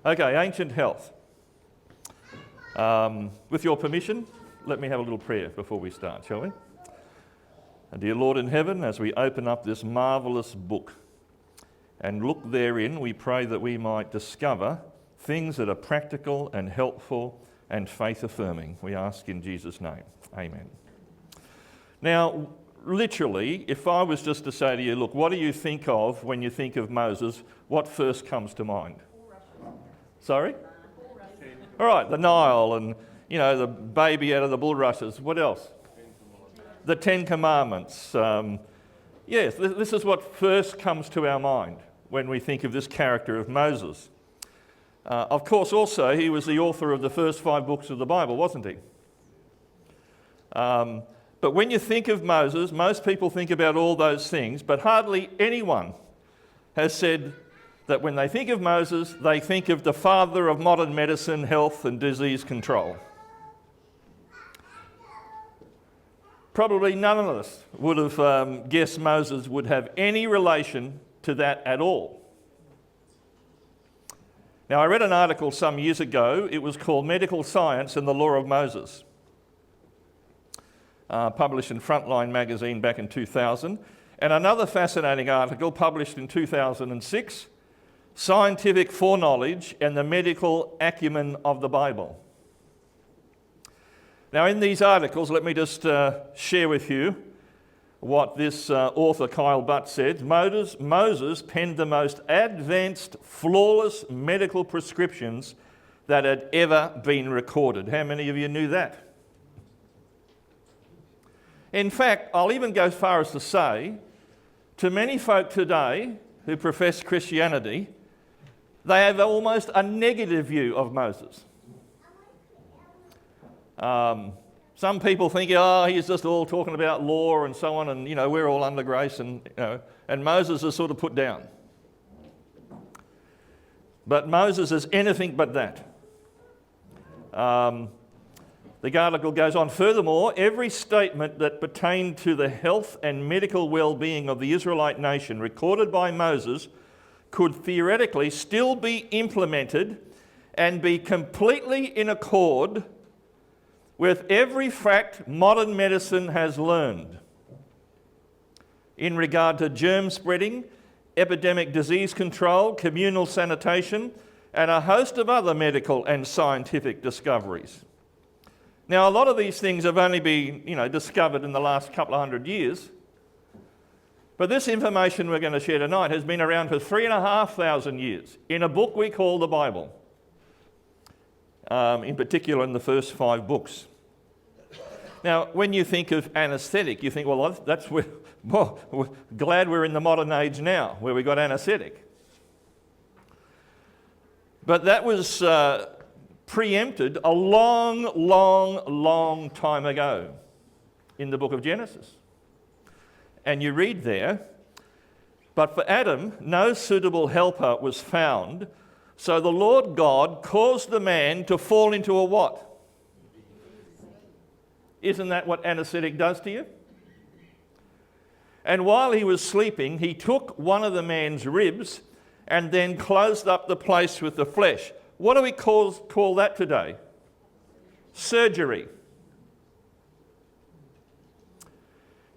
Okay, ancient health. With your permission, let me have a little prayer before we start, shall we? Dear Lord in heaven, as we open up this marvellous book and look therein, we pray that we might discover things that are practical and helpful and faith-affirming. We ask in Jesus' name. Amen. Now, literally, if I was just to say to you, look, what do you think of when you think of Moses? What first comes to mind? Sorry? All right, the Nile and, the baby out of the bulrushes. What else? The Ten Commandments. Yes, this is what first comes to our mind when we think of this character of Moses. Of course, also, he was the author of the first 5 books of the Bible, wasn't he? But when you think of Moses, most people think about all those things, but hardly anyone has said that when they think of Moses, they think of the father of modern medicine, health and disease control. Probably none of us would have guessed Moses would have any relation to that at all. Now, I read an article some years ago. It was called Medical Science and the Law of Moses, published in Frontline magazine back in 2000. And another fascinating article published in 2006, Scientific Foreknowledge and the Medical Acumen of the Bible. Now, in these articles, let me just share with you what this author, Kyle Butt, said. Moses penned the most advanced, flawless medical prescriptions that had ever been recorded. How many of you knew that? In fact, I'll even go as far as to say, to many folk today who profess Christianity, they have almost a negative view of Moses. Some people think, he's just all talking about law and so on, and we're all under grace, and Moses is sort of put down. But Moses is anything but that. The article goes on. Furthermore, every statement that pertained to the health and medical well-being of the Israelite nation recorded by Moses could theoretically still be implemented and be completely in accord with every fact modern medicine has learned in regard to germ spreading, epidemic disease control, communal sanitation, and a host of other medical and scientific discoveries. Now, a lot of these things have only been, discovered in the last couple of 100 years, but this information we're going to share tonight has been around for 3,500 years in a book we call the Bible. In particular in the first 5 books. Now, when you think of anaesthetic, you think, well, we're glad we're in the modern age now, where we've got anaesthetic. But that was preempted a long time ago in the book of Genesis. And you read there, but for Adam, no suitable helper was found, so the Lord God caused the man to fall into a what? Isn't that what anaesthetic does to you? And while he was sleeping, he took one of the man's ribs and then closed up the place with the flesh. What do we call that today? Surgery.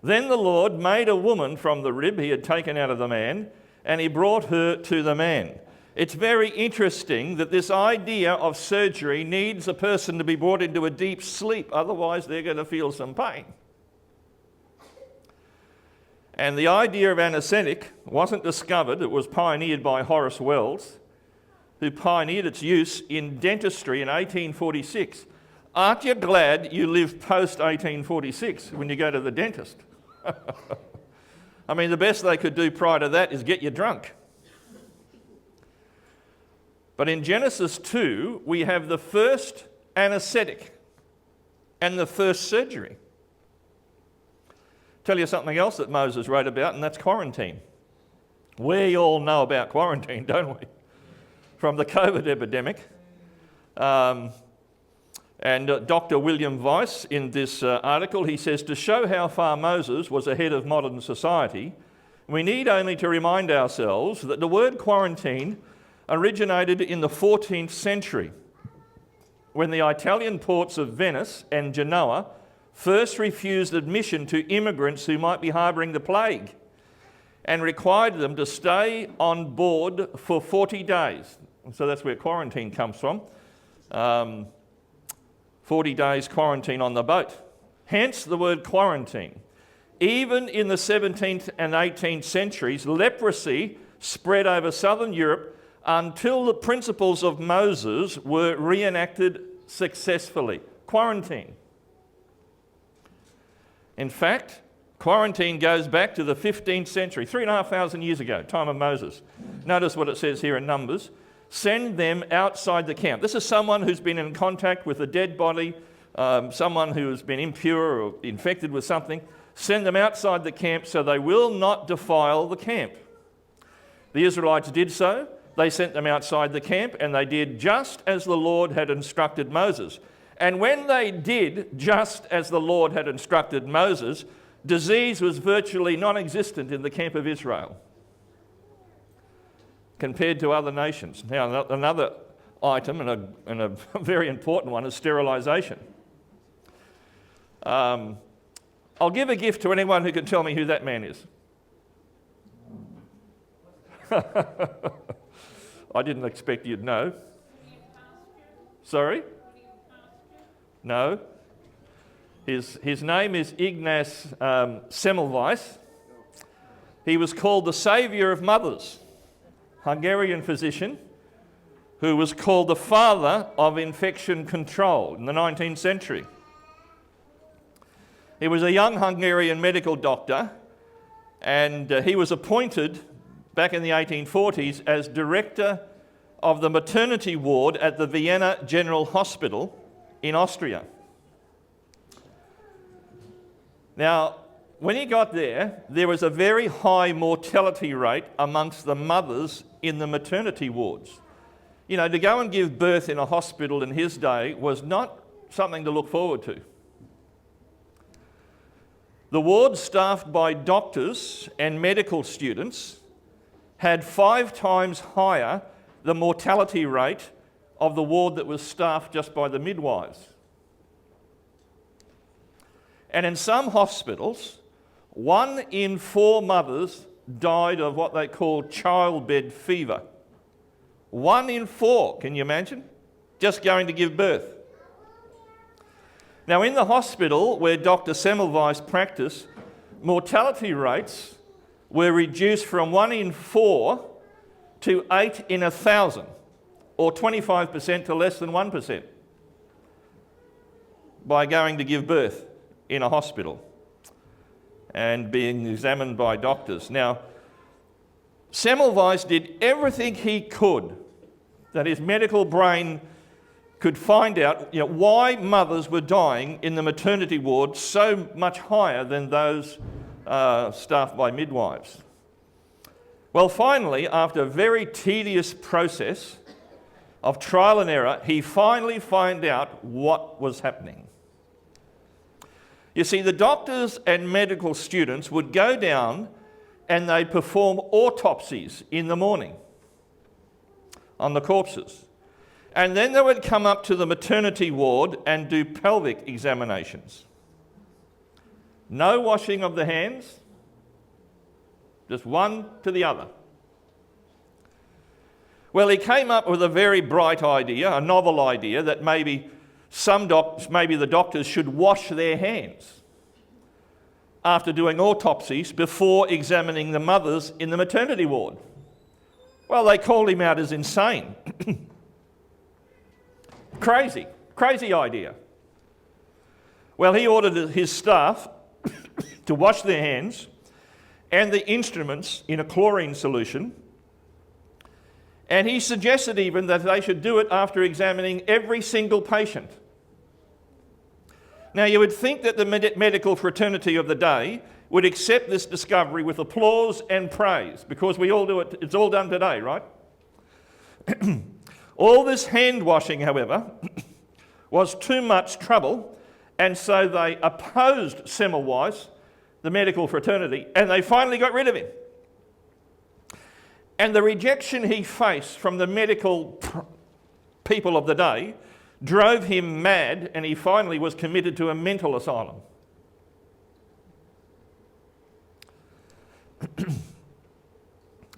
Then the Lord made a woman from the rib he had taken out of the man, and he brought her to the man. It's very interesting that this idea of surgery needs a person to be brought into a deep sleep, otherwise they're going to feel some pain. And the idea of anaesthetic wasn't discovered, it was pioneered by Horace Wells, who pioneered its use in dentistry in 1846. Aren't you glad you lived post-1846 when you go to the dentist? I mean, the best they could do prior to that is get you drunk. But in Genesis 2, we have the first anaesthetic and the first surgery. Tell you something else that Moses wrote about, and that's quarantine. We all know about quarantine, don't we? From the COVID epidemic. And Dr. William Weiss, in this article, he says, to show how far Moses was ahead of modern society, we need only to remind ourselves that the word quarantine originated in the 14th century when the Italian ports of Venice and Genoa first refused admission to immigrants who might be harbouring the plague and required them to stay on board for 40 days. So that's where quarantine comes from. 40 days quarantine on the boat. Hence the word quarantine. Even in the 17th and 18th centuries, leprosy spread over southern Europe until the principles of Moses were reenacted successfully. Quarantine. In fact, quarantine goes back to the 15th century, 3,500 years ago, time of Moses. Notice what it says here in Numbers. Send them outside the camp. This is someone who's been in contact with a dead body, someone who has been impure or infected with something. Send them outside the camp so they will not defile the camp. The Israelites did so. They sent them outside the camp, and they did just as the Lord had instructed Moses. And when they did just as the Lord had instructed Moses, disease was virtually non-existent in the camp of Israel compared to other nations. Now, another item, and a very important one, is sterilisation. I'll give a gift to anyone who can tell me who that man is. I didn't expect you'd know. Sorry? No. His name is Ignaz Semmelweis. He was called the saviour of mothers, Hungarian physician who was called the father of infection control in the 19th century. He was a young Hungarian medical doctor, and he was appointed back in the 1840s as director of the maternity ward at the Vienna General Hospital in Austria. Now, when he got there, there was a very high mortality rate amongst the mothers in the maternity wards. You know, to go and give birth in a hospital in his day was not something to look forward to. The wards staffed by doctors and medical students had 5 times higher the mortality rate of the ward that was staffed just by the midwives. And in some hospitals, 1 in 4 mothers died of what they call childbed fever. 1 in 4, can you imagine? Just going to give birth. Now, in the hospital where Dr. Semmelweis practiced, mortality rates were reduced from 1 in 4 to 8 in 1,000, or 25% to less than 1%, by going to give birth in a hospital and being examined by doctors. Now, Semmelweis did everything he could that his medical brain could find out, why mothers were dying in the maternity ward so much higher than those staffed by midwives. Well, finally, after a very tedious process of trial and error, he finally found out what was happening. You see, the doctors and medical students would go down and they'd perform autopsies in the morning on the corpses. And then they would come up to the maternity ward and do pelvic examinations. No washing of the hands, just one to the other. Well, he came up with a very bright idea, a novel idea, that maybe the doctors should wash their hands after doing autopsies before examining the mothers in the maternity ward. Well, they called him out as insane. Crazy idea. Well, he ordered his staff to wash their hands and the instruments in a chlorine solution, and he suggested even that they should do it after examining every single patient. Now, you would think that the medical fraternity of the day would accept this discovery with applause and praise, because we all do it. It's all done today, right? All this hand washing, however, was too much trouble, and so they opposed Semmelweis, the medical fraternity, and they finally got rid of him. And the rejection he faced from the medical people of the day drove him mad, and he finally was committed to a mental asylum.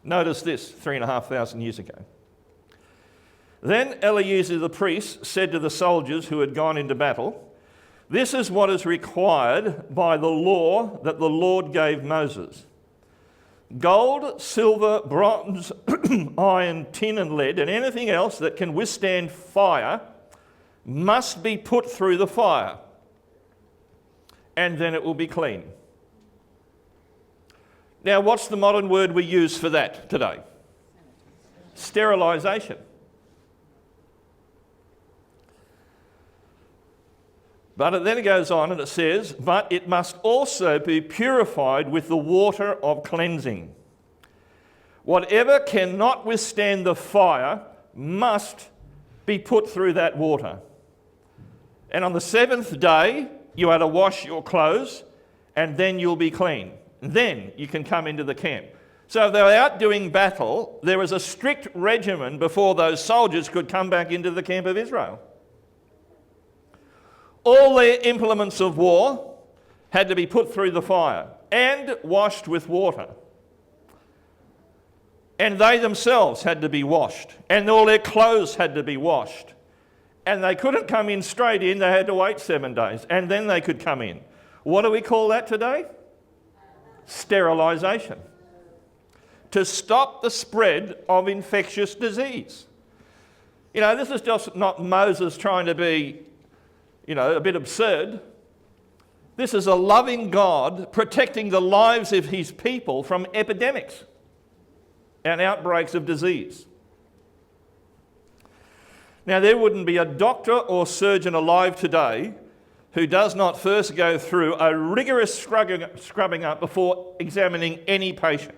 Notice this, 3,500 years ago. Then Eleazar the priest said to the soldiers who had gone into battle, "This is what is required by the law that the Lord gave Moses. Gold, silver, bronze, iron, tin and lead, and anything else that can withstand fire must be put through the fire, and then it will be clean." Now, what's the modern word we use for that today? Sterilisation. But then it goes on and it says, "But it must also be purified with the water of cleansing. Whatever cannot withstand the fire must be put through that water. And on the seventh day, you are to wash your clothes, and then you'll be clean. Then you can come into the camp." So if they were out doing battle, there was a strict regimen before those soldiers could come back into the camp of Israel. All their implements of war had to be put through the fire and washed with water. And they themselves had to be washed, and all their clothes had to be washed. And they couldn't come in straight in, they had to wait 7 days, and then they could come in. What do we call that today? Sterilisation. To stop the spread of infectious disease. You know, this is just not Moses trying to be, a bit absurd. This is a loving God protecting the lives of his people from epidemics and outbreaks of disease. Now, there wouldn't be a doctor or surgeon alive today who does not first go through a rigorous scrubbing up before examining any patient.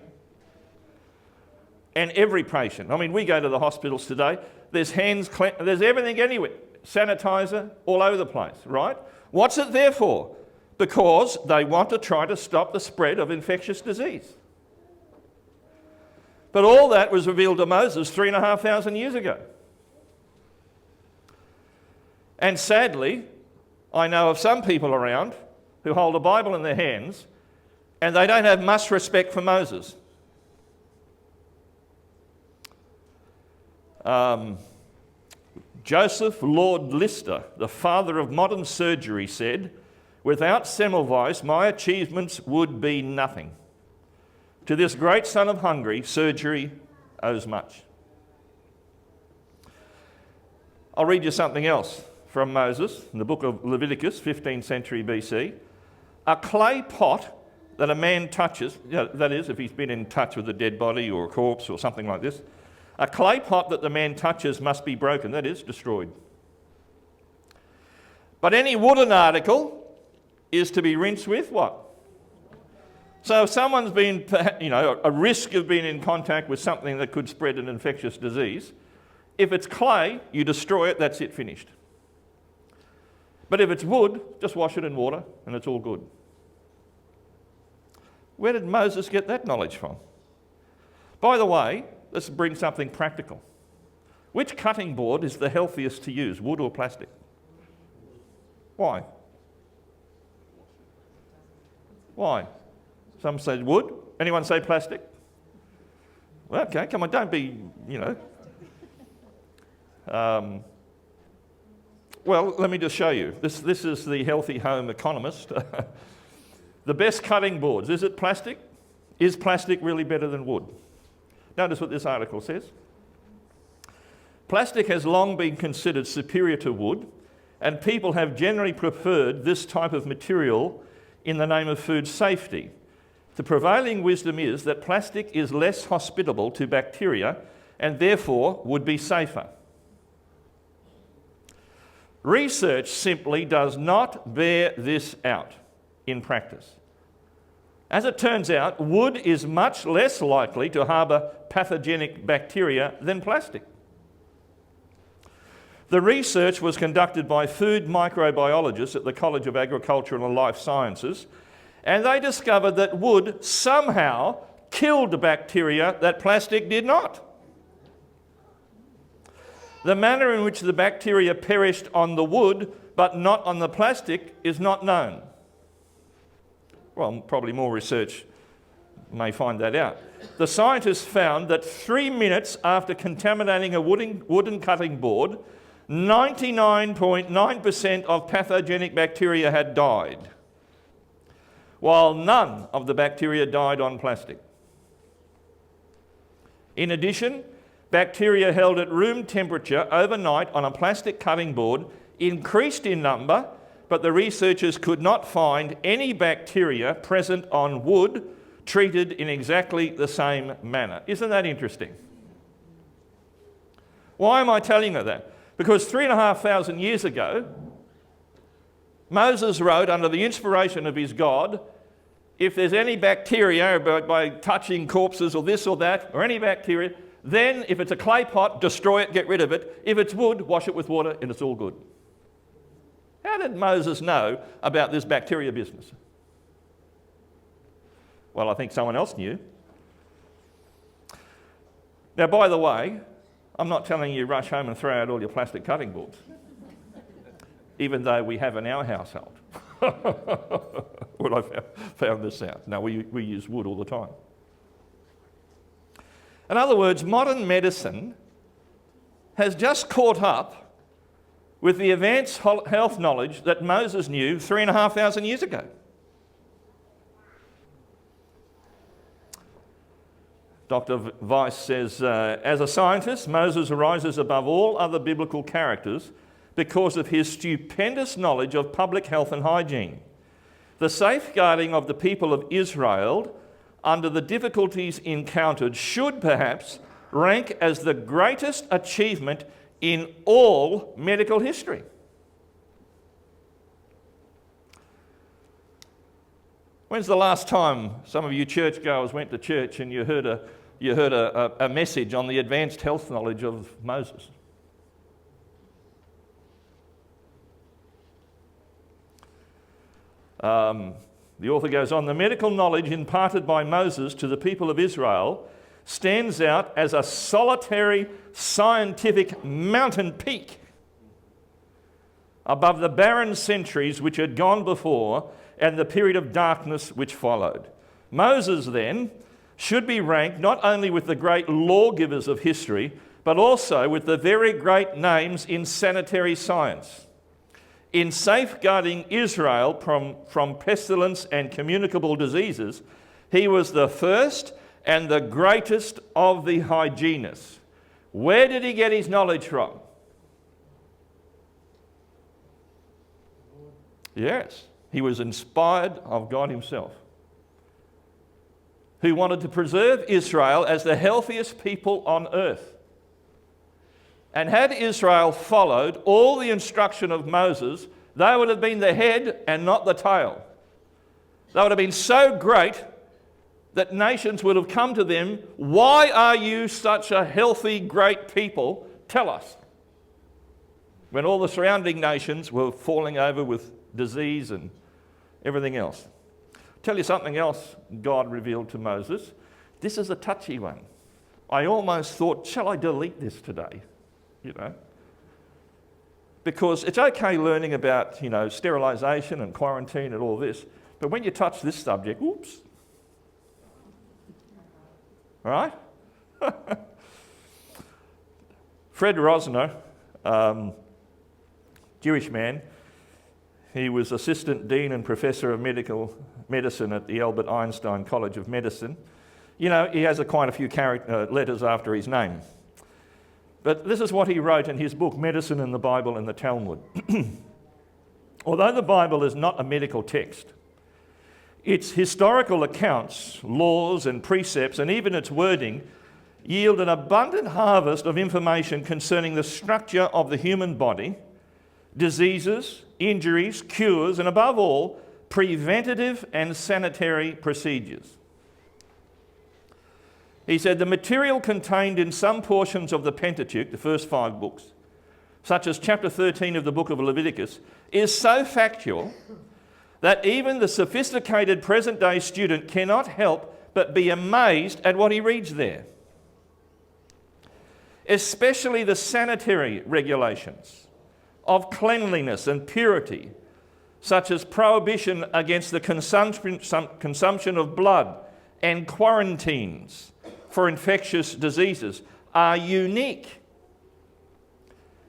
And every patient. I mean, we go to the hospitals today, there's there's everything anywhere. Sanitizer all over the place, right? What's it there for? Because they want to try to stop the spread of infectious disease. But all that was revealed to Moses 3,500 years ago. And sadly, I know of some people around who hold a Bible in their hands and they don't have much respect for Moses. Joseph Lord Lister, the father of modern surgery, said, "Without Semmelweis, my achievements would be nothing. To this great son of Hungary, surgery owes much." I'll read you something else from Moses in the book of Leviticus, 15th century BC. "A clay pot that a man touches," that is, if he's been in touch with a dead body or a corpse or something like this, "a clay pot that the man touches must be broken," that is, destroyed. "But any wooden article is to be rinsed with" what? So if someone's been, a risk of being in contact with something that could spread an infectious disease, if it's clay, you destroy it, that's it, finished. But if it's wood, just wash it in water and it's all good. Where did Moses get that knowledge from? By the way, let's bring something practical. Which cutting board is the healthiest to use, wood or plastic? Why? Why? Some say wood. Anyone say plastic? Well, okay, come on, don't be, Well, let me just show you. This is the Healthy Home Economist. The best cutting boards. Is it plastic? Is plastic really better than wood? Notice what this article says. "Plastic has long been considered superior to wood, and people have generally preferred this type of material in the name of food safety. The prevailing wisdom is that plastic is less hospitable to bacteria and therefore would be safer. Research simply does not bear this out in practice. As it turns out, wood is much less likely to harbour pathogenic bacteria than plastic. The research was conducted by food microbiologists at the College of Agricultural and Life Sciences, and they discovered that wood somehow killed bacteria that plastic did not. The manner in which the bacteria perished on the wood but not on the plastic is not known. Well, probably more research may find that out. The scientists found that 3 minutes after contaminating a wooden cutting board, 99.9% of pathogenic bacteria had died, while none of the bacteria died on plastic. In addition, bacteria held at room temperature overnight on a plastic cutting board increased in number, but the researchers could not find any bacteria present on wood treated in exactly the same manner. Isn't that interesting? Why am I telling you that? Because 3,500 years ago, Moses wrote under the inspiration of his God, if there's any bacteria by touching corpses or this or that, or any bacteria, then if it's a clay pot, destroy it, get rid of it. If it's wood, wash it with water and it's all good. How did Moses know about this bacteria business? Well, I think someone else knew. Now, by the way, I'm not telling you rush home and throw out all your plastic cutting boards, even though we have in our household. Well, I found this out. No, we use wood all the time. In other words, modern medicine has just caught up with the advanced health knowledge that Moses knew 3,500 years ago. Dr. Weiss says, as a scientist, Moses rises above all other biblical characters because of his stupendous knowledge of public health and hygiene. The safeguarding of the people of Israel under the difficulties encountered should perhaps rank as the greatest achievement in all medical history. When's the last time some of you churchgoers went to church and you heard a message on the advanced health knowledge of Moses? The author goes on, the medical knowledge imparted by Moses to the people of Israel stands out as a solitary scientific mountain peak above the barren centuries which had gone before and the period of darkness which followed. Moses, then, should be ranked not only with the great lawgivers of history, but also with the very great names in sanitary science. In safeguarding Israel from pestilence and communicable diseases, he was the first and the greatest of the hygienists. Where did he get his knowledge from? Yes, he was inspired of God himself, who wanted to preserve Israel as the healthiest people on earth. And had Israel followed all the instruction of Moses, they would have been the head and not the tail. They would have been so great that nations would have come to them, why are you such a healthy, great people? Tell us. When all the surrounding nations were falling over with disease and everything else. Tell you something else God revealed to Moses. This is a touchy one. I almost thought, shall I delete this today? You know, because it's okay learning about, sterilisation and quarantine and all this, but when you touch this subject, oops. All right? Fred Rosner, Jewish man, he was assistant dean and professor of medical medicine at the Albert Einstein College of Medicine. He has quite a few letters after his name. But this is what he wrote in his book, Medicine in the Bible and the Talmud. Although the Bible is not a medical text, its historical accounts, laws and precepts, and even its wording yield an abundant harvest of information concerning the structure of the human body, diseases, injuries, cures, and above all, preventative and sanitary procedures. He said, the material contained in some portions of the Pentateuch, the first 5 books, such as chapter 13 of the book of Leviticus, is so factual that even the sophisticated present-day student cannot help but be amazed at what he reads there. Especially the sanitary regulations of cleanliness and purity, such as prohibition against the consumption of blood and quarantines for infectious diseases, are unique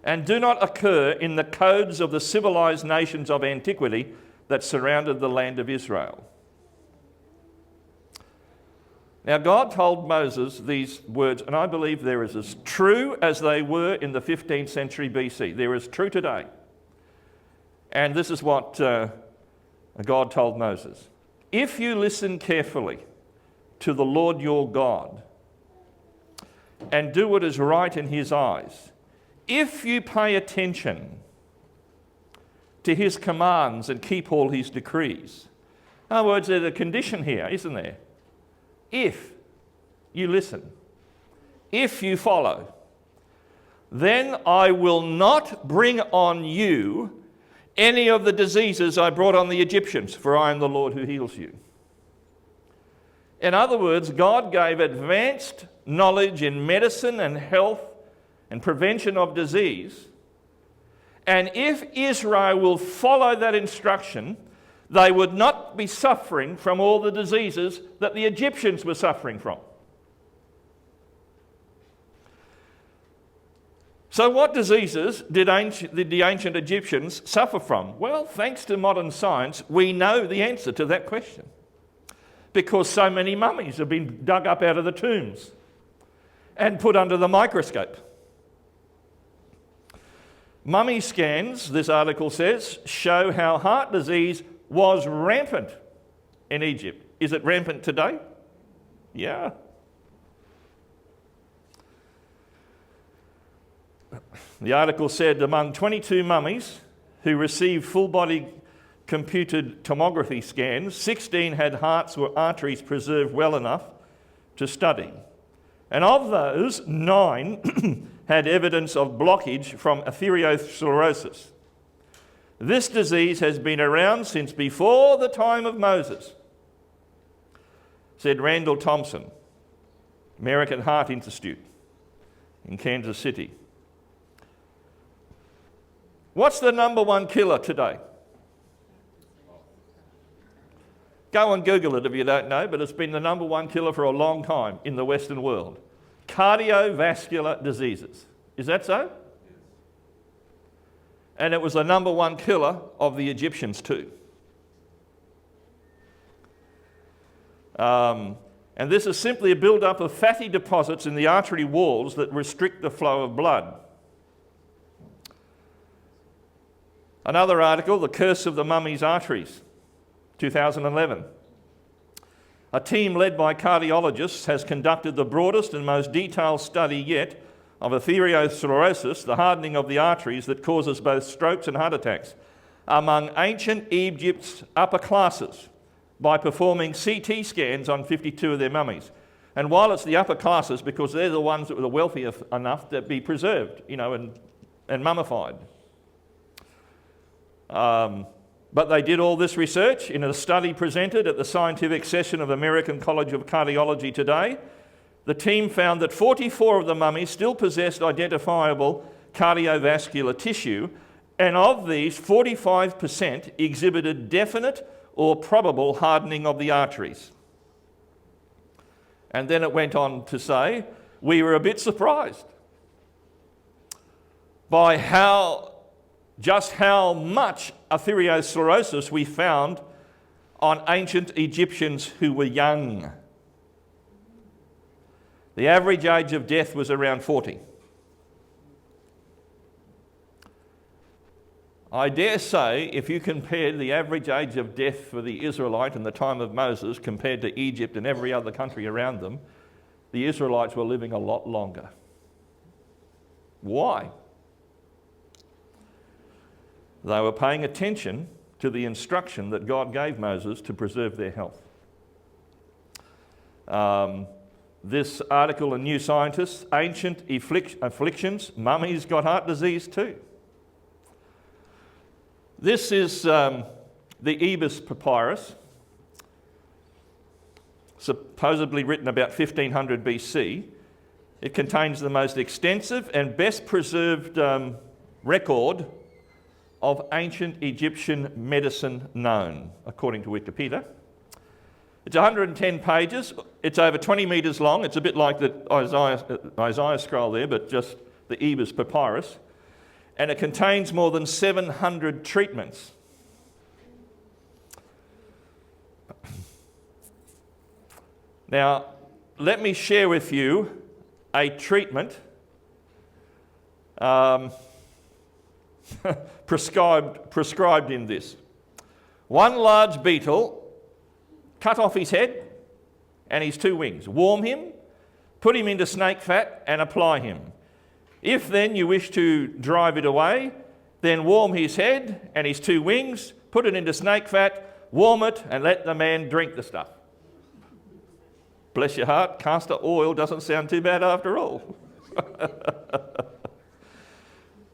and do not occur in the codes of the civilized nations of antiquity that surrounded the land of Israel. Now, God told Moses these words, and I believe they're as true as they were in the 15th century BC. They're as true today. And this is what God told Moses. If you listen carefully to the Lord your God and do what is right in his eyes, if you pay attention to his commands and keep all his decrees. In other words, there's a condition here, isn't there? If you listen, if you follow, then I will not bring on you any of the diseases I brought on the Egyptians, for I am the Lord who heals you. In other words, God gave advanced knowledge in medicine and health and prevention of disease. And if Israel will follow that instruction, they would not be suffering from all the diseases that the Egyptians were suffering from. So what diseases did the ancient Egyptians suffer from? Well, thanks to modern science, we know the answer to that question, because so many mummies have been dug up out of the tombs and put under the microscope. Mummy scans, this article says, show how heart disease was rampant in Egypt. Is it rampant today? Yeah. The article said among 22 mummies who received full-body computed tomography scans, 16 had hearts or arteries preserved well enough to study. And of those, 9 had evidence of blockage from atherosclerosis. This disease has been around since before the time of Moses, said Randall Thompson, American Heart Institute in Kansas City. What's the number one killer today? Go and Google it if you don't know, but it's been the number one killer for a long time in the Western world. Cardiovascular diseases. Is that so? And it was the number one killer of the Egyptians too. And this is simply a build-up of fatty deposits in the artery walls that restrict the flow of blood. Another article, The Curse of the Mummy's Arteries, 2011. A team led by cardiologists has conducted the broadest and most detailed study yet of atherosclerosis, the hardening of the arteries that causes both strokes and heart attacks, among ancient Egypt's upper classes by performing CT scans on 52 of their mummies. And while it's the upper classes, because they're the ones that were wealthy enough to be preserved, and mummified. But they did all this research in a study presented at the scientific session of American College of Cardiology today. The team found that 44 of the mummies still possessed identifiable cardiovascular tissue, and of these, 45% exhibited definite or probable hardening of the arteries. And then it went on to say, we were a bit surprised by just how much atherosclerosis we found on ancient Egyptians who were young. The average age of death was around 40. I dare say, if you compare the average age of death for the Israelite in the time of Moses compared to Egypt and every other country around them, the Israelites were living a lot longer. Why? They were paying attention to the instruction that God gave Moses to preserve their health. This article in New Scientist, Ancient Afflictions, Mummies got heart disease too. This is the Ebers Papyrus, supposedly written about 1500 BC. It contains the most extensive and best preserved record of ancient Egyptian medicine known, according to Wikipedia. It's 110 pages. It's over 20 metres long. It's a bit like the Isaiah scroll there, but just the Ebers papyrus. And it contains more than 700 treatments. Now, let me share with you a treatment prescribed in this. One large beetle, cut off his head and his 2 wings, warm him, put him into snake fat and apply him. If then you wish to drive it away, then warm his head and his 2 wings, put it into snake fat, warm it and let the man drink the stuff. Bless your heart, castor oil doesn't sound too bad after all.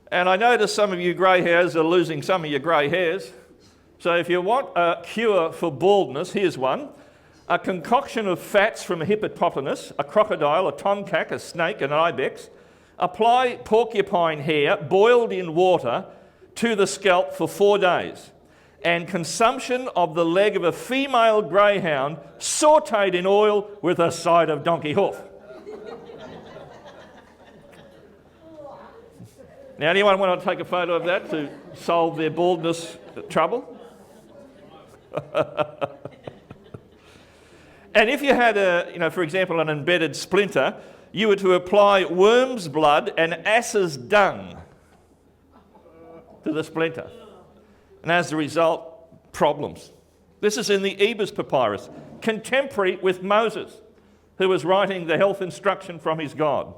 And I notice some of you grey hairs are losing some of your grey hairs. So if you want a cure for baldness, here's one. A concoction of fats from a hippopotamus, a crocodile, a tomcat, a snake, and an ibex. Apply porcupine hair boiled in water to the scalp for 4 days. And consumption of the leg of a female greyhound sautéed in oil with a side of donkey hoof. Now, anyone want to take a photo of that to solve their baldness trouble? And if you had for example, an embedded splinter, you were to apply worm's blood and ass's dung to the splinter. And as a result, problems. This is in the Ebers papyrus, contemporary with Moses, who was writing the health instruction from his God.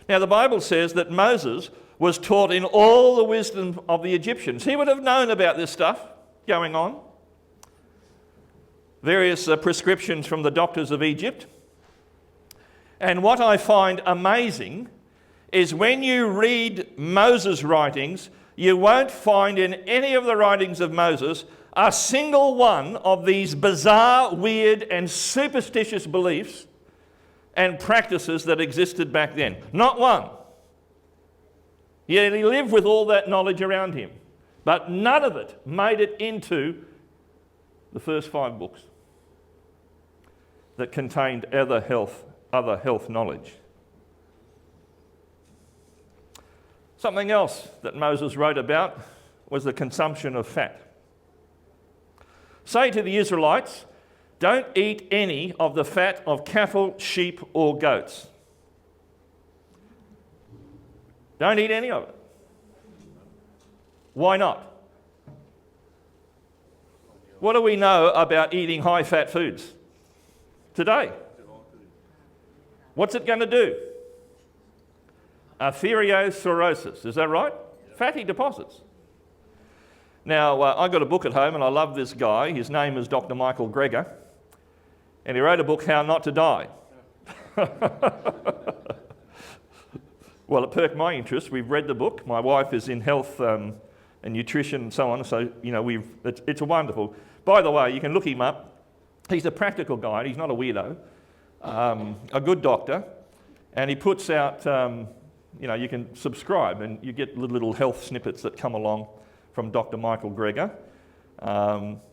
Now, the Bible says that Moses was taught in all the wisdom of the Egyptians. He would have known about this stuff going on. Various prescriptions from the doctors of Egypt. And what I find amazing is when you read Moses' writings, you won't find in any of the writings of Moses a single one of these bizarre, weird and superstitious beliefs and practices that existed back then. Not one. Yet he lived with all that knowledge around him. But none of it made it into the first 5 books that contained other health knowledge. Something else that Moses wrote about was the consumption of fat. Say to the Israelites, don't eat any of the fat of cattle, sheep or goats. Don't eat any of it. Why not? What do we know about eating high-fat foods today? What's it going to do? Atherosclerosis, is that right? Fatty deposits. Now, I got a book at home and I love this guy. His name is Dr. Michael Greger. And he wrote a book, How Not to Die. Well, it perked my interest. We've read the book. My wife is in health and nutrition and so on. So, it's wonderful. By the way, you can look him up. He's a practical guy. He's not a weirdo. A good doctor. And he puts out, you can subscribe and you get little health snippets that come along from Dr. Michael Greger.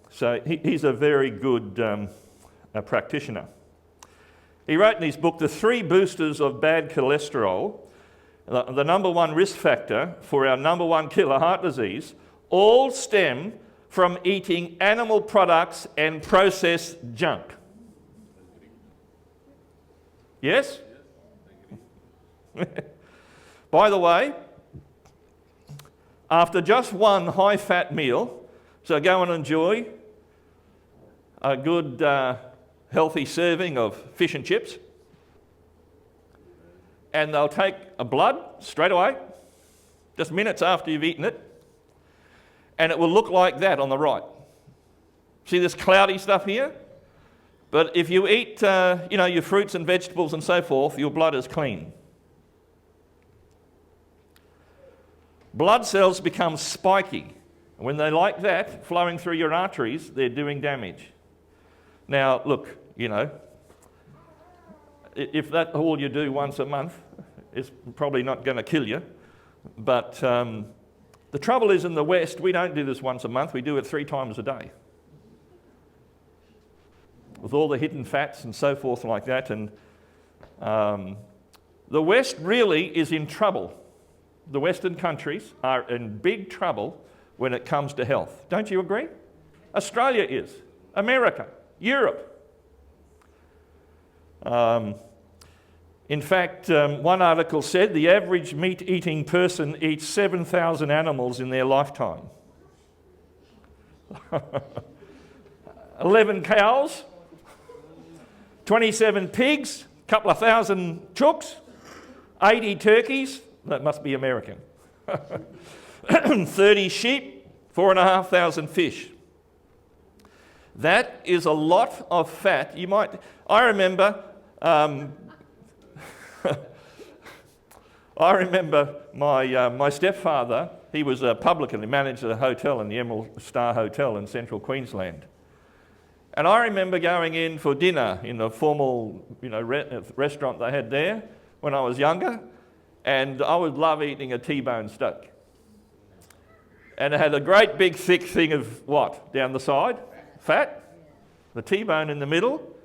So he's a very good practitioner. He wrote in his book, The 3 Boosters of Bad Cholesterol, the number 1 risk factor for our number 1 killer, heart disease, all stem from eating animal products and processed junk. Yes? By the way, after just one high-fat meal, so go and enjoy a good healthy serving of fish and chips, and they'll take a blood straight away, just minutes after you've eaten it, and it will look like that on the right. See this cloudy stuff here? But if you eat, your fruits and vegetables and so forth, your blood is clean. Blood cells become spiky. And when they're like that, flowing through your arteries, they're doing damage. Now, look, you know. If that's all you do once a month, it's probably not going to kill you. But the trouble is, in the West, we don't do this once a month, we do it 3 times a day. With all the hidden fats and so forth like that. And the West really is in trouble. The Western countries are in big trouble when it comes to health. Don't you agree? Australia is. America. Europe. In fact, one article said the average meat-eating person eats 7,000 animals in their lifetime. 11 cows, 27 pigs, a couple of thousand chooks, 80 turkeys, that must be American, 30 sheep, 4,500 fish. That is a lot of fat. I remember my stepfather, he was a publican, he managed a hotel in the Emerald Star Hotel in central Queensland. And I remember going in for dinner in a formal restaurant they had there when I was younger, and I would love eating a T-bone steak. And it had a great big thick thing of what? Down the side? Fat. The T-bone in the middle.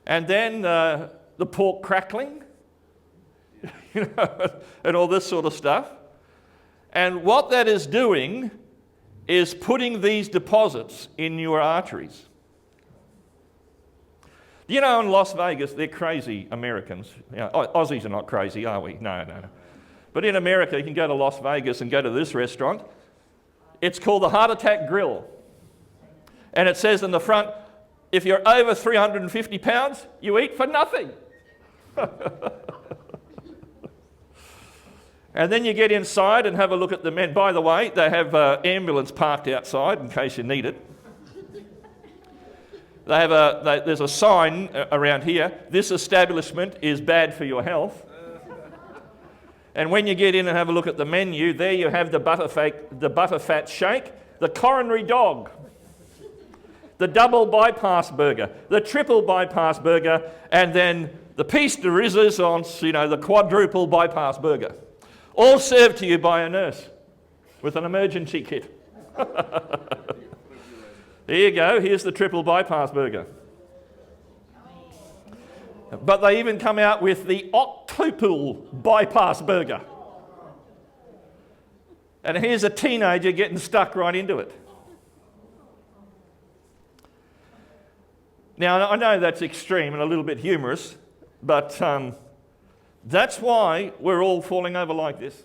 And then the pork crackling. And all this sort of stuff. And what that is doing is putting these deposits in your arteries. You know, in Las Vegas, they're crazy Americans. Aussies are not crazy, are we? No. But in America, you can go to Las Vegas and go to this restaurant. It's called the Heart Attack Grill. And it says in the front, if you're over 350 pounds, you eat for nothing. And then you get inside and have a look at the men. By the way, they have an ambulance parked outside in case you need it. There's a sign around here, this establishment is bad for your health. And when you get in and have a look at the menu, there you have the butterfat shake, the coronary dog, the double bypass burger, the triple bypass burger, and then the piece de resistance, the quadruple bypass burger. All served to you by a nurse with an emergency kit. Here you go, here's the triple bypass burger. But they even come out with the octuple bypass burger. And here's a teenager getting stuck right into it. Now, I know that's extreme and a little bit humorous, but that's why we're all falling over like this.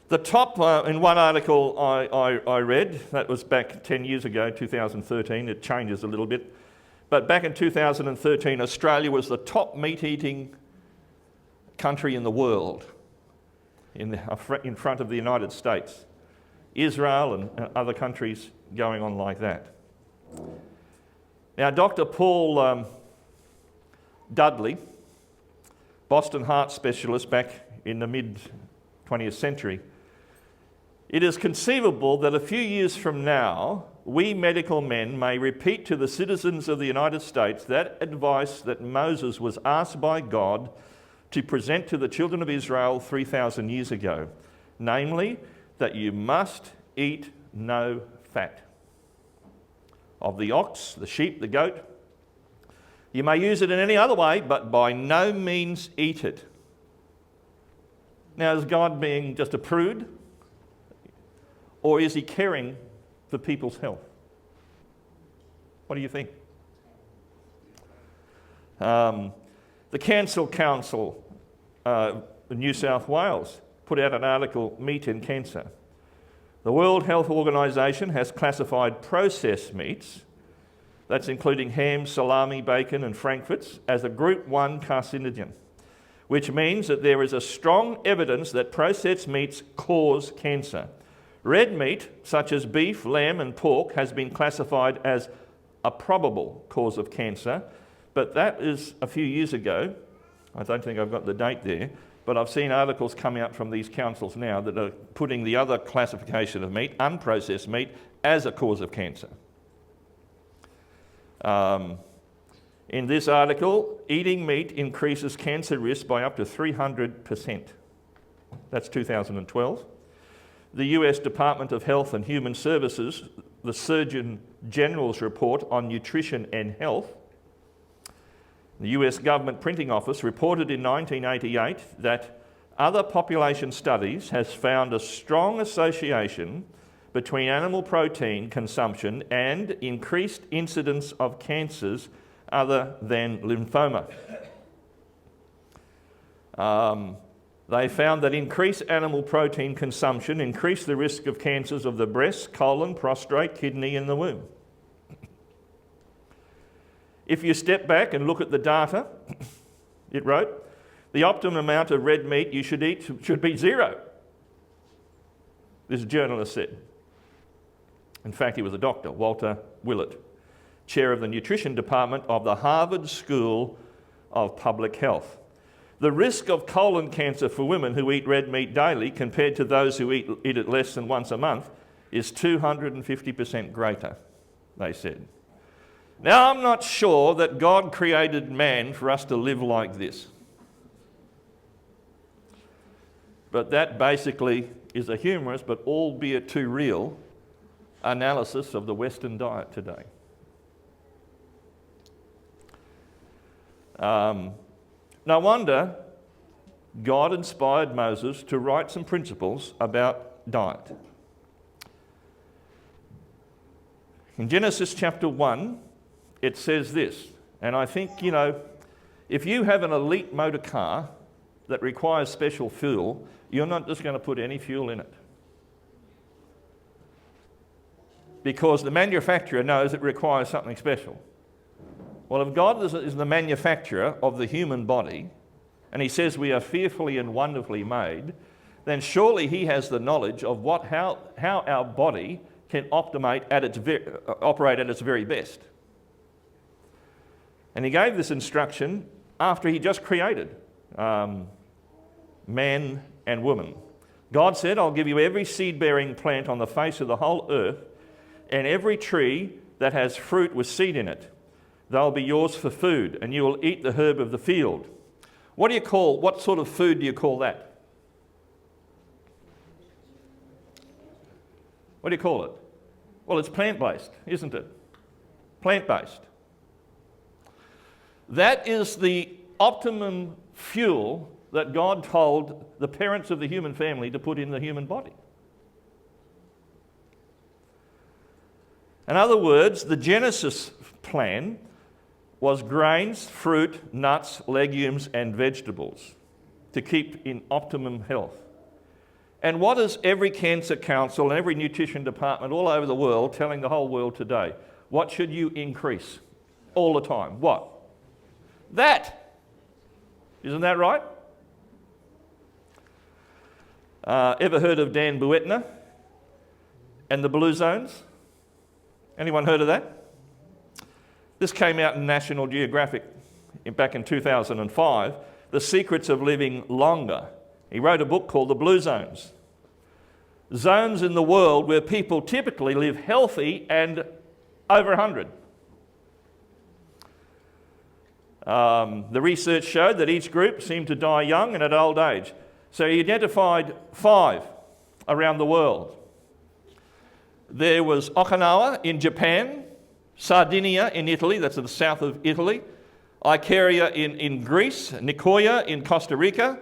The top, in one article I read, that was back 10 years ago, 2013, it changes a little bit, but back in 2013, Australia was the top meat-eating country in the world, in front of the United States. Israel and other countries going on like that. Now, Dr. Paul Dudley, Boston heart specialist back in the mid-20th century, it is conceivable that a few years from now, we medical men may repeat to the citizens of the United States that advice that Moses was asked by God to present to the children of Israel 3,000 years ago, namely, that you must eat no fat of the ox, the sheep, the goat. You may use it in any other way, but by no means eat it. Now, is God being just a prude? Or is he caring for people's health? What do you think? The Cancer Council in New South Wales put out an article, Meat and Cancer. The World Health Organization has classified processed meats, that's including ham, salami, bacon and frankfurts, as a Group 1 carcinogen, which means that there is a strong evidence that processed meats cause cancer. Red meat, such as beef, lamb and pork, has been classified as a probable cause of cancer, but that is a few years ago. I don't think I've got the date there, but I've seen articles come out from these councils now that are putting the other classification of meat, unprocessed meat, as a cause of cancer. In this article, eating meat increases cancer risk by up to 300%. That's 2012. The US Department of Health and Human Services, the Surgeon General's report on nutrition and health, the US Government Printing Office reported in 1988 that other population studies has found a strong association between animal protein consumption and increased incidence of cancers other than lymphoma. They found that increased animal protein consumption increased the risk of cancers of the breast, colon, prostate, kidney and the womb. If you step back and look at the data, it wrote, the optimum amount of red meat you should eat should be 0. This journalist said. In fact, he was a doctor, Walter Willett, chair of the nutrition department of the Harvard School of Public Health. The risk of colon cancer for women who eat red meat daily compared to those who eat it less than once a month is 250% greater, they said. Now, I'm not sure that God created man for us to live like this. But that basically is a humorous, but albeit too real, analysis of the Western diet today. No wonder God inspired Moses to write some principles about diet. In Genesis chapter 1, it says this, and I think, if you have an elite motor car that requires special fuel, you're not just going to put any fuel in it. Because the manufacturer knows it requires something special. Well, if God is the manufacturer of the human body, and he says we are fearfully and wonderfully made, then surely he has the knowledge of how our body can operate at its very best. And he gave this instruction after he just created man and woman. God said, I'll give you every seed-bearing plant on the face of the whole earth, and every tree that has fruit with seed in it. They'll be yours for food, and you will eat the herb of the field. What sort of food do you call that? What do you call it? Well, it's plant-based, isn't it? Plant-based. That is the optimum fuel that God told the parents of the human family to put in the human body. In other words, the Genesis plan was grains, fruit, nuts, legumes and vegetables to keep in optimum health. And what is every cancer council and every nutrition department all over the world telling the whole world today? What should you increase all the time? What? That. Isn't that right? Ever heard of Dan Buettner and the Blue Zones? Anyone heard of that? This came out in National Geographic back in 2005, The Secrets of Living Longer. He wrote a book called The Blue Zones. Zones in the world where people typically live healthy and over 100. The research showed that each group seemed to die young and at old age. So he identified 5 around the world. There was Okinawa in Japan, Sardinia in Italy, that's in the south of Italy, Icaria in Greece, Nicoya in Costa Rica,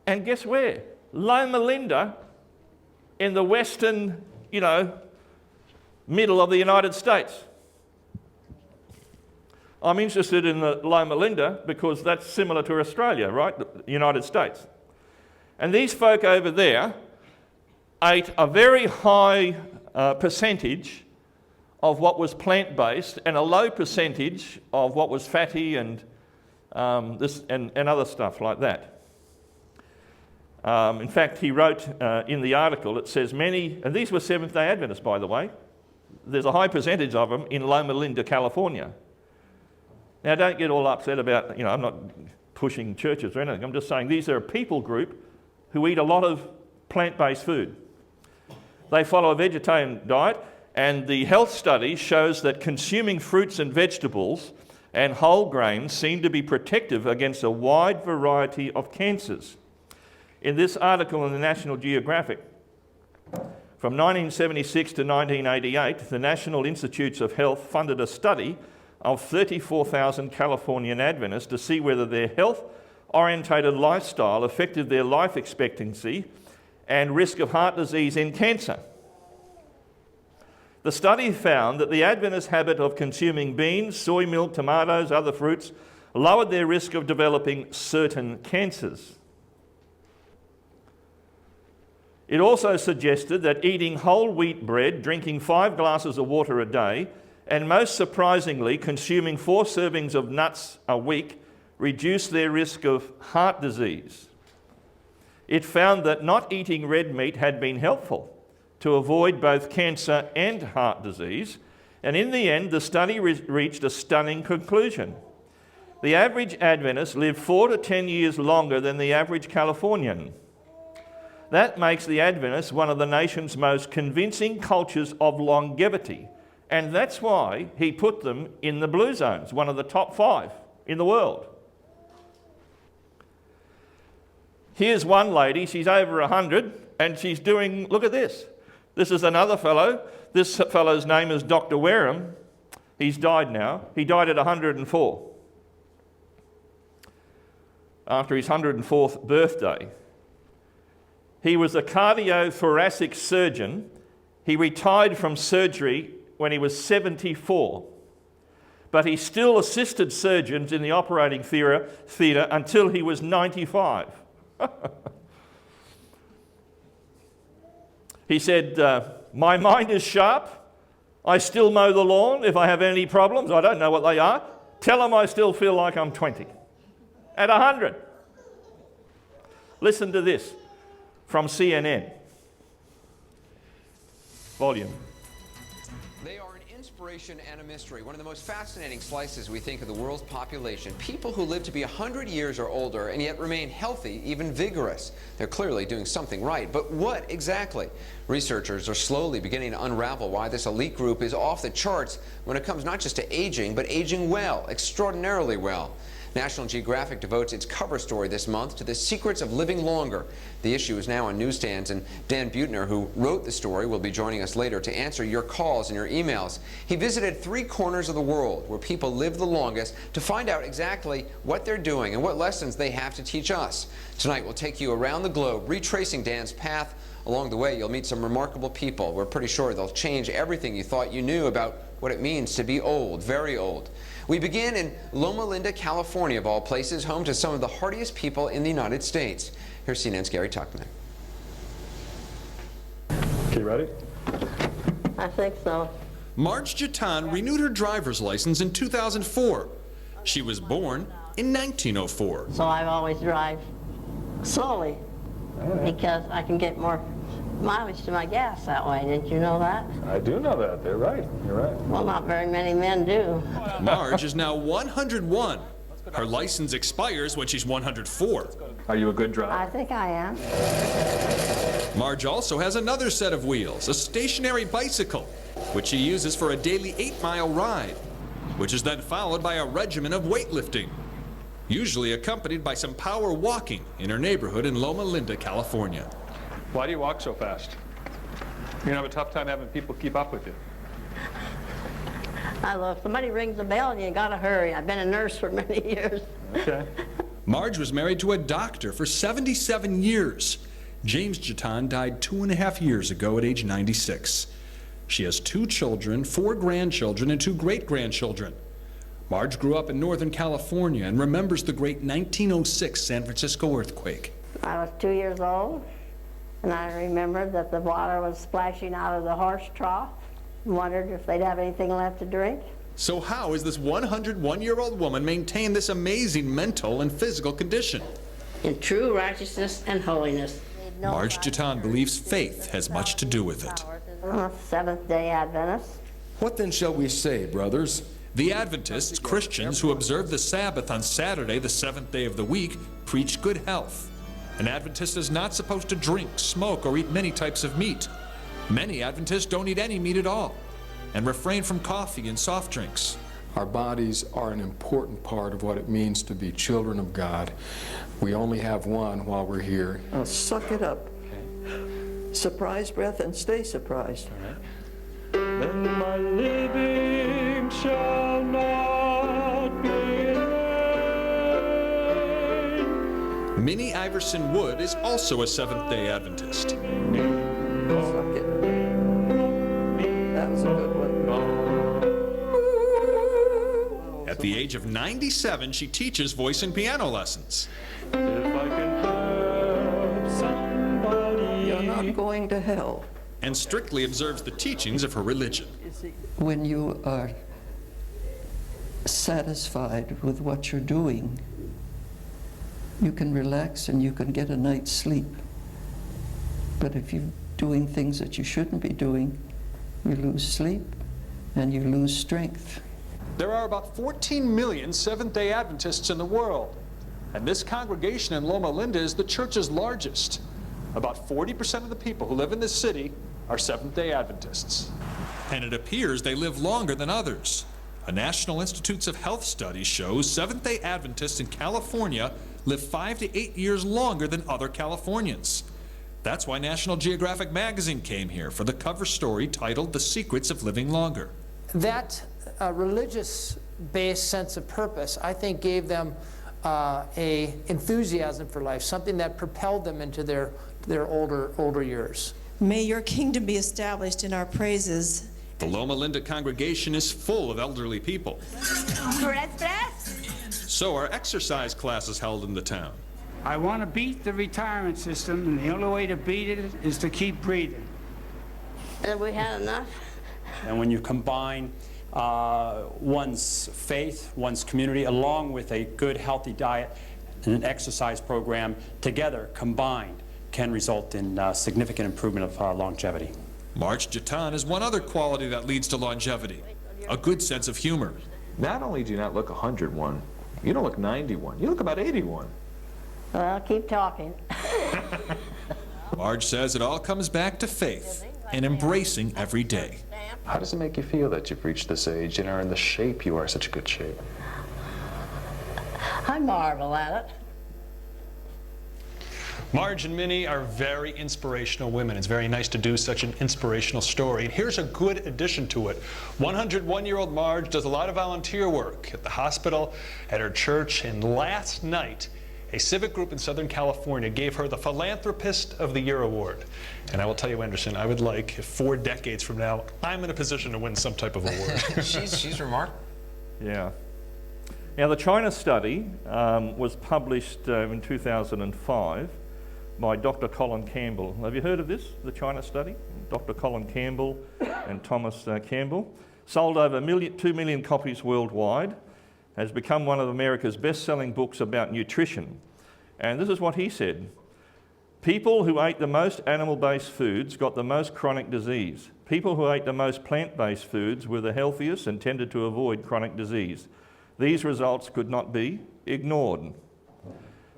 and guess where? Loma Linda in the western, middle of the United States. I'm interested in the Loma Linda because that's similar to Australia, right? The United States. And these folk over there ate a very high percentage of what was plant-based and a low percentage of what was fatty and other stuff like that. In fact, he wrote in the article, it says many, and these were Seventh-day Adventists, by the way. There's a high percentage of them in Loma Linda, California. Now, don't get all upset about, I'm not pushing churches or anything. I'm just saying these are a people group who eat a lot of plant-based food. They follow a vegetarian diet, and the health study shows that consuming fruits and vegetables and whole grains seem to be protective against a wide variety of cancers. In this article in the National Geographic, from 1976 to 1988, the National Institutes of Health funded a study of 34,000 Californian Adventists to see whether their health-orientated lifestyle affected their life expectancy and risk of heart disease and cancer. The study found that the Adventist habit of consuming beans, soy milk, tomatoes, other fruits lowered their risk of developing certain cancers. It also suggested that eating whole wheat bread, drinking 5 glasses of water a day, and most surprisingly, consuming 4 servings of nuts a week reduced their risk of heart disease. It found that not eating red meat had been helpful to avoid both cancer and heart disease, and in the end, the study reached a stunning conclusion. The average Adventist lived 4 to 10 years longer than the average Californian. That makes the Adventists one of the nation's most convincing cultures of longevity, and that's why he put them in the blue zones, one of the top 5 in the world. Here's one lady, she's over 100, and she's doing, look at this. This is another fellow. This fellow's name is Dr. Wareham. He's died now. He died at 104 after his 104th birthday. He was a cardiothoracic surgeon. He retired from surgery when he was 74, but he still assisted surgeons in the operating theatre until he was 95. He said, my mind is sharp. I still mow the lawn if I have any problems. I don't know what they are. Tell them I still feel like I'm 20. At 100. Listen to this from CNN. Volume. They are an inspiration and a mystery. One of the most fascinating slices, we think, of the world's population. People who live to be 100 years or older and yet remain healthy, even vigorous. They're clearly doing something right. But what exactly? Researchers are slowly beginning to unravel why this elite group is off the charts when it comes not just to aging, but aging well, extraordinarily well. National Geographic devotes its cover story this month to the secrets of living longer. The issue is now on newsstands, and Dan Buettner, who wrote the story, will be joining us later to answer your calls and your emails. He visited 3 corners of the world where people live the longest to find out exactly what they're doing and what lessons they have to teach us. Tonight we'll take you around the globe, retracing Dan's path. Along the way, you'll meet some remarkable people. We're pretty sure they'll change everything you thought you knew about what it means to be old, very old. We begin in Loma Linda, California, of all places, home to some of the hardiest people in the United States. Here's CNN's Gary Tuckman. Okay, ready? I think so. Marge Jatan renewed her driver's license in 2004. She was born in 1904. So I always drive slowly because I can get more mileage to my gas that way. Didn't you know that? I do know that. They're right. You're right. Well, not very many men do. Marge is now 101. Her license expires when she's 104. Are you a good driver? I think I am. Marge also has another set of wheels, a stationary bicycle, which she uses for a daily 8-mile ride, which is then followed by a regimen of weightlifting, usually accompanied by some power walking in her neighborhood in Loma Linda, California. Why do you walk so fast? You're gonna have a tough time having people keep up with you. If somebody rings the bell, you gotta hurry. I've been a nurse for many years. Okay. Marge was married to a doctor for 77 years. James Jatan died 2.5 years ago at age 96. She has 2 children, 4 grandchildren, and 2 great-grandchildren. Marge grew up in Northern California and remembers the great 1906 San Francisco earthquake. I was 2 years old, and I remembered that the water was splashing out of the horse trough and wondered if they'd have anything left to drink. So how is this 101-year-old woman maintain this amazing mental and physical condition? In true righteousness and holiness. Marge Jatan believes faith has much to do with it. I'm a Seventh-day Adventist. What then shall we say, brothers? The Adventists, Christians who observe the Sabbath on Saturday, the seventh day of the week, preach good health. An Adventist is not supposed to drink, smoke, or eat many types of meat. Many Adventists don't eat any meat at all and refrain from coffee and soft drinks. Our bodies are an important part of what it means to be children of God. We only have one while we're here. Now suck it up. Surprise breath and stay surprised. Then my living shall not be in vain. Minnie Iverson Wood is also a Seventh-day Adventist. Suck it. That was a good one. At the age of 97, she teaches voice and piano lessons. If I can help somebody. You're not going to hell. And strictly observes the teachings of her religion. When you are satisfied with what you're doing, you can relax and you can get a night's sleep. But if you're doing things that you shouldn't be doing, you lose sleep and you lose strength. There are about 14 million Seventh-day Adventists in the world, and this congregation in Loma Linda is the church's largest. About 40% of the people who live in this city are Seventh-day Adventists. And it appears they live longer than others. A National Institutes of Health study shows Seventh-day Adventists in California live 5 to 8 years longer than other Californians. That's why National Geographic magazine came here for the cover story titled The Secrets of Living Longer. That religious-based sense of purpose, I think, gave them a enthusiasm for life, something that propelled them into their older years. May your kingdom be established in our praises. The Loma Linda congregation is full of elderly people. So are exercise classes held in the town. I want to beat the retirement system, and the only way to beat it is to keep breathing. Have we had enough? And when you combine one's faith, one's community, along with a good, healthy diet and an exercise program, together, combined, can result in significant improvement of longevity. Marge Jatan is one other quality that leads to longevity, a good sense of humor. Not only do you not look 101, you don't look 91, you look about 81. Well, keep talking. Marge says it all comes back to faith and embracing every day. How does it make you feel that you've reached this age and are in the shape you are, such a good shape? I marvel at it. Marge and Minnie are very inspirational women. It's very nice to do such an inspirational story. And here's a good addition to it. 101-year-old Marge does a lot of volunteer work at the hospital, at her church, and last night, a civic group in Southern California gave her the Philanthropist of the Year award. And I will tell you, Anderson, I would like, if 4 decades from now, I'm in a position to win some type of award. She's remarkable. Yeah. Now, the China study was published in 2005 by Dr. Colin Campbell. Have you heard of this, the China study? Dr. Colin Campbell and Thomas Campbell. Sold over 2 million copies worldwide, has become one of America's best-selling books about nutrition. And this is what he said. People who ate the most animal-based foods got the most chronic disease. People who ate the most plant-based foods were the healthiest and tended to avoid chronic disease. These results could not be ignored.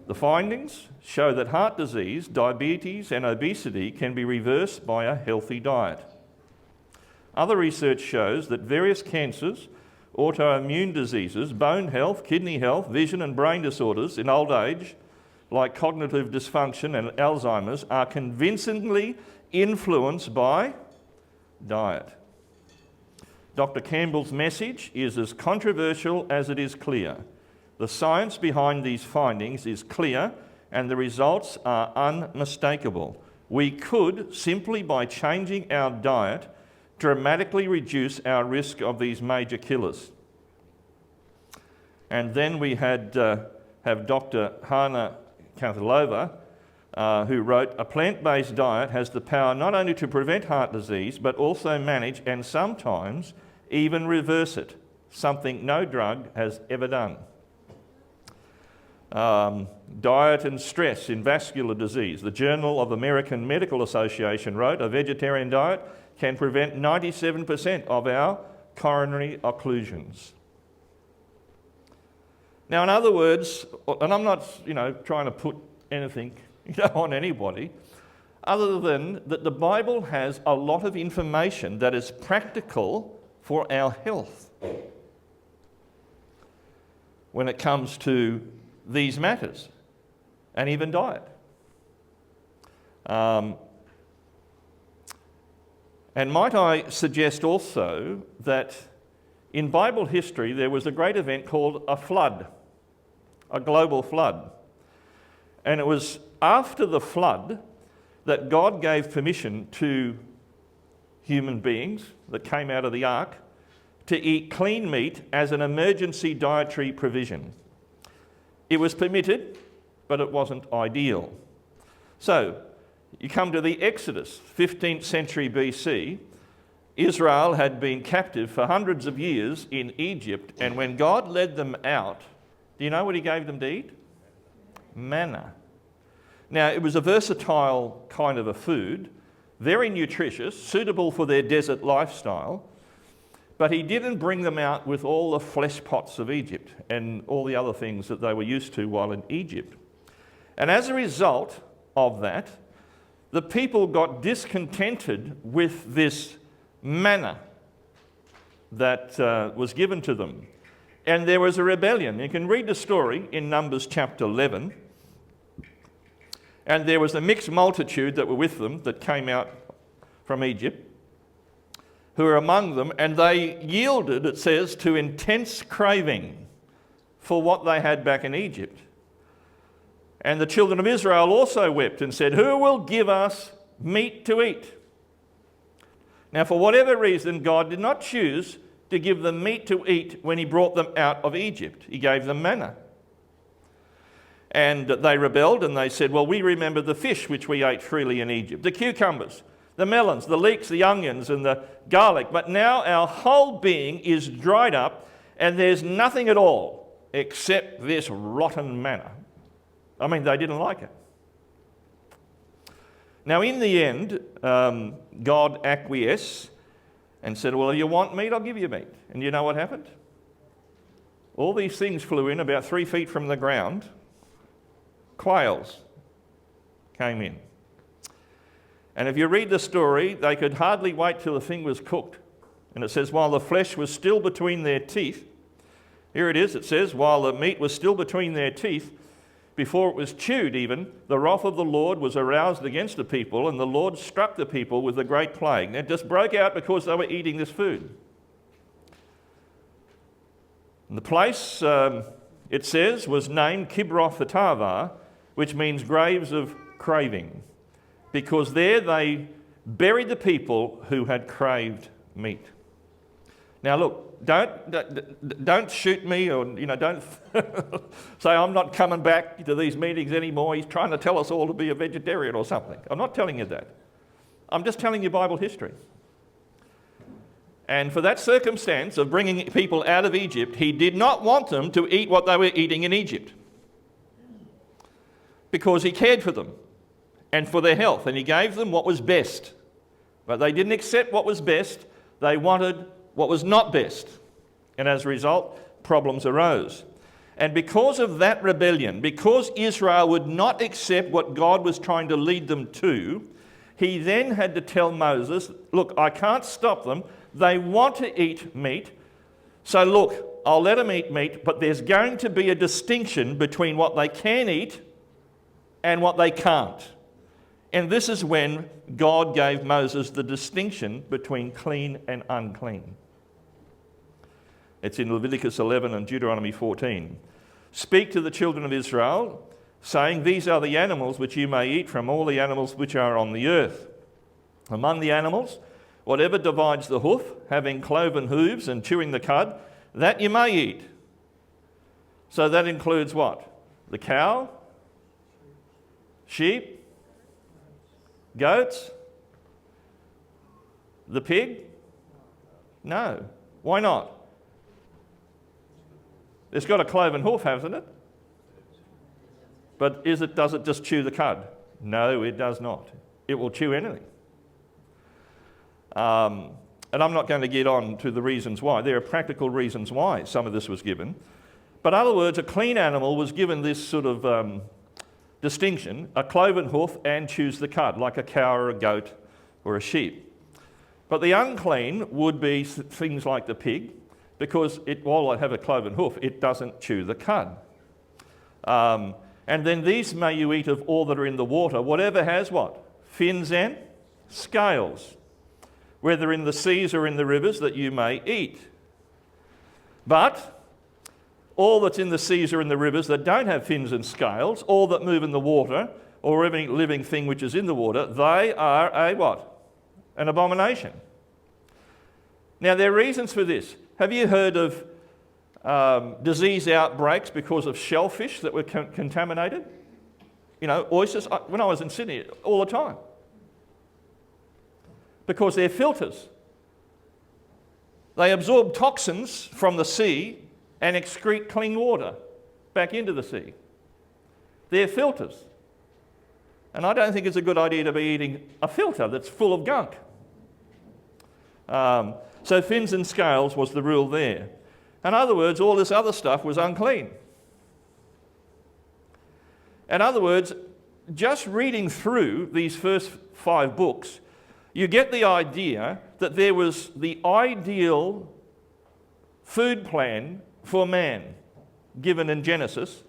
The findings show that heart disease, diabetes, and obesity can be reversed by a healthy diet. Other research shows that various cancers, autoimmune diseases, bone health, kidney health, vision and brain disorders in old age, like cognitive dysfunction and Alzheimer's, are convincingly influenced by diet. Dr. Campbell's message is as controversial as it is clear. The science behind these findings is clear and the results are unmistakable. We could, simply by changing our diet, dramatically reduce our risk of these major killers. And then we have Dr. Hana Kantalova, who wrote, a plant-based diet has the power not only to prevent heart disease, but also manage and sometimes even reverse it, something no drug has ever done. Diet and stress in vascular disease. The Journal of American Medical Association wrote, a vegetarian diet can prevent 97% of our coronary occlusions. Now, in other words, and I'm not, trying to put anything, on anybody, other than that the Bible has a lot of information that is practical for our health when it comes to these matters, and even diet. And might I suggest also that in Bible history there was a great event called a flood, a global flood. And it was after the flood that God gave permission to human beings that came out of the ark to eat clean meat as an emergency dietary provision. It was permitted, but it wasn't ideal. So, you come to the Exodus, 15th century BC. Israel had been captive for hundreds of years in Egypt, and when God led them out, do you know what he gave them to eat? Manna. Now, it was a versatile kind of a food, very nutritious, suitable for their desert lifestyle, but he didn't bring them out with all the flesh pots of Egypt and all the other things that they were used to while in Egypt. And as a result of that, the people got discontented with this manna that was given to them. And there was a rebellion. You can read the story in Numbers chapter 11. And there was a mixed multitude that were with them that came out from Egypt, who were among them, and they yielded, it says, to intense craving for what they had back in Egypt. And the children of Israel also wept and said, "Who will give us meat to eat?" Now, for whatever reason, God did not choose to give them meat to eat when he brought them out of Egypt. He gave them manna. And they rebelled and they said, "Well, we remember the fish which we ate freely in Egypt, the cucumbers, the melons, the leeks, the onions and the garlic. But now our whole being is dried up and there's nothing at all except this rotten manna." I mean, they didn't like it. Now, in the end, God acquiesced and said, "Well, if you want meat, I'll give you meat." And you know what happened? All these things flew in about 3 feet from the ground. Quails came in. And if you read the story, they could hardly wait till the thing was cooked. And it says, while the flesh was still between their teeth, here it is, it says, while the meat was still between their teeth, before it was chewed even, the wrath of the Lord was aroused against the people, and the Lord struck the people with a great plague. It just broke out because they were eating this food. And the place, it says, was named Kibroth-Hattaavah, which means graves of craving, because there they buried the people who had craved meat. Now look, don't shoot me, or don't say I'm not coming back to these meetings anymore. He's trying to tell us all to be a vegetarian or something. I'm not telling you that. I'm just telling you Bible history. And for that circumstance of bringing people out of Egypt, he did not want them to eat what they were eating in Egypt, because he cared for them and for their health, and he gave them what was best. But they didn't accept what was best. They wanted what was not best. And as a result, problems arose. And because of that rebellion, because Israel would not accept what God was trying to lead them to, he then had to tell Moses, look, I can't stop them. They want to eat meat. So look, I'll let them eat meat, but there's going to be a distinction between what they can eat and what they can't. And this is when God gave Moses the distinction between clean and unclean. It's in Leviticus 11 and Deuteronomy 14. "Speak to the children of Israel, saying, these are the animals which you may eat from all the animals which are on the earth. Among the animals, whatever divides the hoof, having cloven hooves and chewing the cud, that you may eat." So that includes what? The cow, sheep, goats, the pig? No. Why not? It's got a cloven hoof, hasn't it? But does it just chew the cud? No, it does not. It will chew anything. And I'm not going to get on to the reasons why. There are practical reasons why some of this was given. But in other words, a clean animal was given this sort of distinction, a cloven hoof and chews the cud, like a cow or a goat or a sheep. But the unclean would be things like the pig, because while it have a cloven hoof, it doesn't chew the cud. And then these may you eat of all that are in the water, whatever has what? Fins and scales, whether in the seas or in the rivers, that you may eat. But all that's in the seas or in the rivers that don't have fins and scales, all that move in the water, or every living thing which is in the water, they are a what? An abomination. Now, there are reasons for this. Have you heard of disease outbreaks because of shellfish that were contaminated? You know, oysters. When I was in Sydney, all the time. Because they're filters. They absorb toxins from the sea and excrete clean water back into the sea. They're filters. And I don't think it's a good idea to be eating a filter that's full of gunk. So fins and scales was the rule there. In other words, all this other stuff was unclean. In other words, just reading through these first 5 books, you get the idea that there was the ideal food plan for man given in Genesis,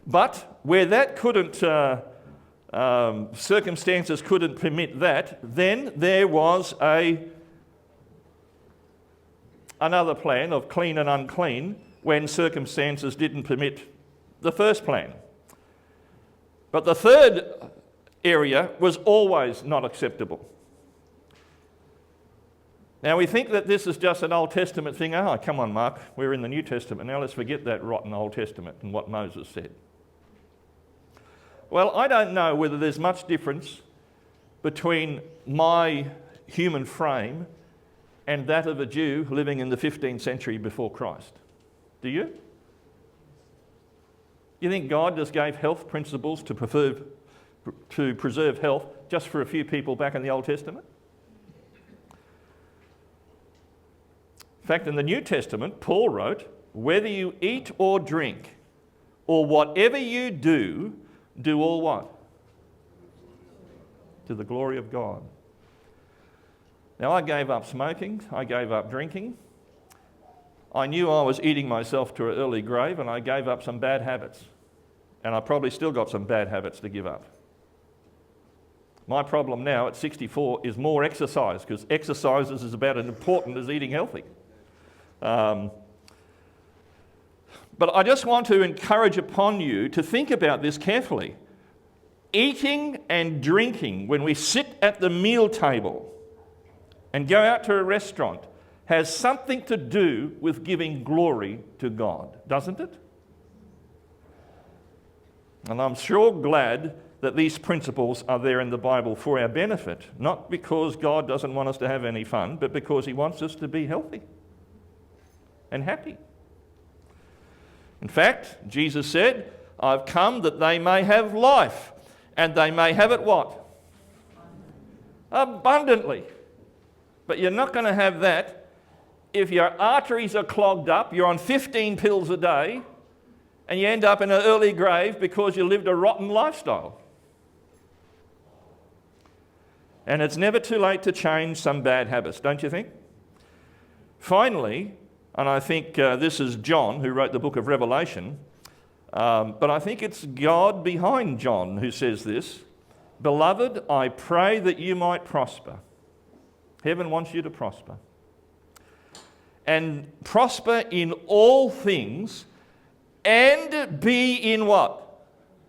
but where that couldn't, circumstances couldn't permit that, then there was another plan of clean and unclean when circumstances didn't permit the first plan. But the third area was always not acceptable. Now we think that this is just an Old Testament thing. Oh, come on, Mark, we're in the New Testament. Now let's forget that rotten Old Testament and what Moses said. Well, I don't know whether there's much difference between my human frame and that of a Jew living in the 15th century before Christ. Do you? You think God just gave health principles to preserve health just for a few people back in the Old Testament? In fact, in the New Testament, Paul wrote, whether you eat or drink, or whatever you do, do all what? To the glory of God. Now, I gave up smoking, I gave up drinking. I knew I was eating myself to an early grave, and I gave up some bad habits. And I probably still got some bad habits to give up. My problem now at 64 is more exercise, because exercise is about as important as eating healthy. But I just want to encourage upon you to think about this carefully. Eating and drinking, when we sit at the meal table and go out to a restaurant, has something to do with giving glory to God, doesn't it? And I'm sure glad that these principles are there in the Bible for our benefit, not because God doesn't want us to have any fun, but because he wants us to be healthy and happy. In fact, Jesus said, I've come that they may have life, and they may have it what? Abundantly. But you're not going to have that if your arteries are clogged up, you're on 15 pills a day, and you end up in an early grave because you lived a rotten lifestyle. And it's never too late to change some bad habits, don't you think? Finally, and I think this is John who wrote the book of Revelation, but I think it's God behind John who says this, Beloved, I pray that you might prosper. Heaven wants you to prosper. And prosper in all things and be in what?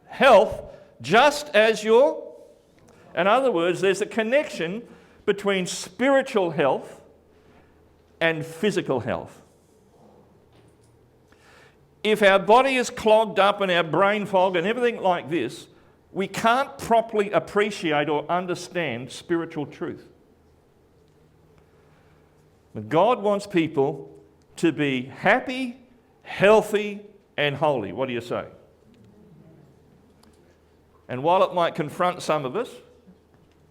Health, just as you're. In other words, there's a connection between spiritual health and physical health. If our body is clogged up and our brain fog and everything like this, we can't properly appreciate or understand spiritual truth. But God wants people to be happy, healthy, and holy. What do you say? And while it might confront some of us,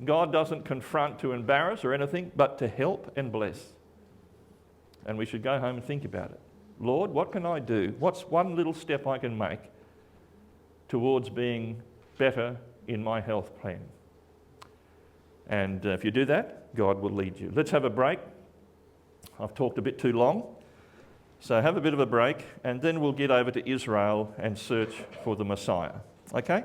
God doesn't confront to embarrass or anything, but to help and bless. And we should go home and think about it. Lord, what can I do? What's one little step I can make towards being better in my health plan? And if you do that, God will lead you. Let's have a break. I've talked a bit too long. So have a bit of a break, and then we'll get over to Israel and search for the Messiah. Okay?